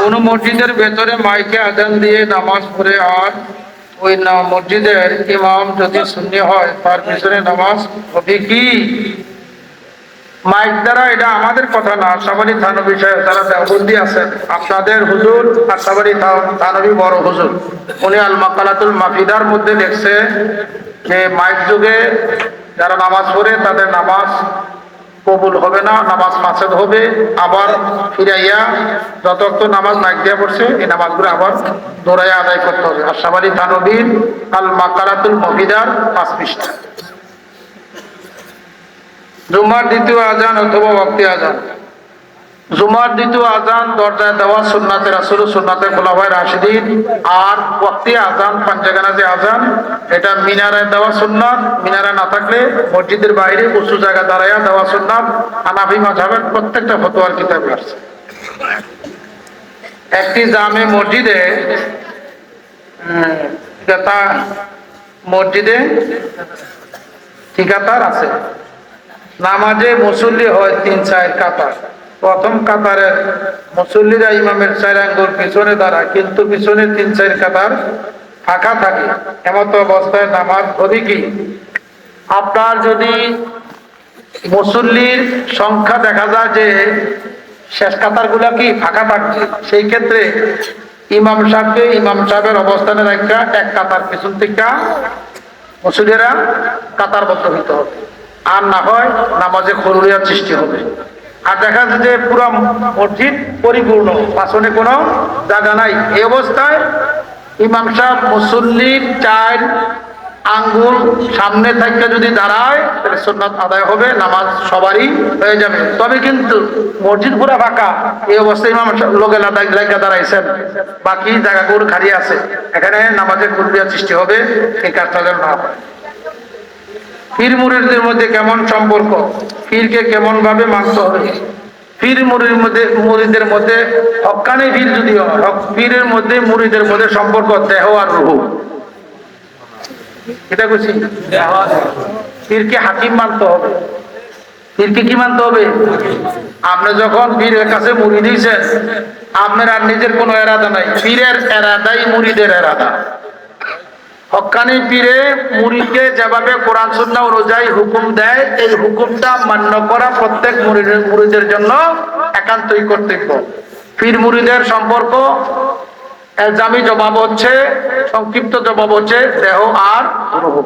কোন মসজিদের ভেতরে মাইকে আজান দিয়ে নামাজ পড়ে আর ওই মসজিদের ইমাম যদি সুন্নি হয় তার পিছনে নামাজ হবে কি? মাইক দ্বারা, এটা আমাদের কথা না, আশরাফ আলী থানভী সাহেব তারা দেওবন্দি আছেন, আপনাদের হুজুর আশরাফ আলী থানভী বড় হুজুর, উনি আল মাকালাতুল মাফিদার মধ্যে লিখছে যে মাইক যুগে যারা নামাজ পড়ে তাদের নামাজ কবুল হবে না, নামাজ ফাসেদ হবে। আবার ফিরাইয়া যত নামাজ মাইক দিয়া পড়ছে এই নামাজগুলো আবার দৌড়াইয়া আদায় করতে হবে। আশরাফ আলী থানভীর আল মাকালাতুল মাফিদার 5 পৃষ্ঠা। জুমার দ্বিতীয় আজান অথবা ওয়াক্তি আজান। জুমার দ্বিতীয় আজান দরজায় দেওয়া সুন্নাতে রাসূল, সুন্নাতে খুলাফায়ে রাশিদিন। আর ওয়াক্তি আজান পাঞ্জাগানা যে আজান, এটা মিনারায় দেওয়া সুন্নাত, মিনারা না থাকলে মসজিদের বাইরে উঁচু জায়গা দাঁড়াইয়া দেওয়া সুন্নাত। হানাফি মাযহাবের প্রত্যেকটা ফতোয়ার কিতাবে আছে। একটি জামে মসজিদে ঠিকাদার আছে, নামাজে মুসল্লি হয় 3-4 কাতার। প্রথম কাতারের মুসল্লিরা ইমামের 4 আঙ্গুল পিছনে দাঁড়ায়, কিন্তু পিছনে 3-4 কাতার ফাঁকা থাকে। এমত অবস্থায় নামাজ হবে কি? আপনার যদি মুসল্লির সংখ্যা দেখা যায় যে শেষ কাতার গুলা কি ফাঁকা থাকছে, সেই ক্ষেত্রে ইমাম সাহেবকে ইমাম সাহেবের অবস্থানে রাখা এক কাতার পিছন থেকে মুসল্লিরা কাতারবদ্ধ হইতে হবে, আর না হয় নামাজে খরুরিয়ার সৃষ্টি হবে। আর দেখা যাচ্ছে যে পুরো মসজিদ পরিপূর্ণ, পাশনে কোনো জায়গা নাই, এই অবস্থায় ইমাম সাহেব মুসল্লির 4 আঙ্গুল সামনে থেকে যদি দাঁড়ায় তাহলে সুন্নাত আদায় হবে, নামাজ সবারই হয়ে যাবে। তবে কিন্তু মসজিদ পুরো ফাঁকা, এই অবস্থায় ইমাম লোকে লাগা দাঁড়াইছেন, বাকি জায়গাগুলো খালি আছে, এখানে নামাজের খরুরিয়ার সৃষ্টি হবে, এই কাজটা যেন না হয়। পীর মুরিদদের মধ্যে কেমন সম্পর্ক, পীরকে কেমন ভাবে মানতে হবে? পীর মুরিদের মধ্যে হক্কানি পীর যদি হয়, পীরের মধ্যে মুরিদের মধ্যে সম্পর্ক দেহ আর রূহ। এটা বুঝছি, পীরকে হাকিম মানতে হবে। পীরকে কি মানতে হবে? আপনি যখন পীরের কাছে মুরিদ হইছেন, আপনার আর নিজের কোনো এরাদা নাই, পীরের এরাদাই মুরিদের এরাদা। হক্কানি পীরে মুরিদকে যেভাবে কোরআন সুন্নাহ অনুযায়ী হুকুম দেয়, এই হুকুমটা মান্য করা প্রত্যেক মুরিদের জন্য একান্তই কর্তব্য। পীর মুরিদের সম্পর্ক এলজামি জবাব হচ্ছে, সংক্ষিপ্ত জবাব হচ্ছে দেহ আর রূহ।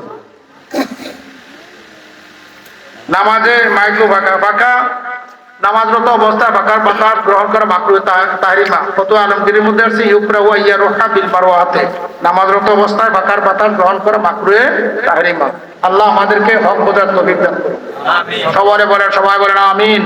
নামাজে মাইকু ফাঁকা, নামাজরত অবস্থায় ফাঁকার বাতাস গ্রহণ করা মাকরুহ তাহরিমা। ফতোয়া আলমগীরের মধ্যে আছে ইউকরাহু আইয়ারুহা বিল মারওয়াতে, নামাজরত অবস্থায় ফাঁকার বাতাস গ্রহণ করা মাকরুহ তাহরিমা। আল্লাহ আমাদেরকে হক বোঝার তৌফিক দান করুন। আমিন। সবাই বলেন আমিন।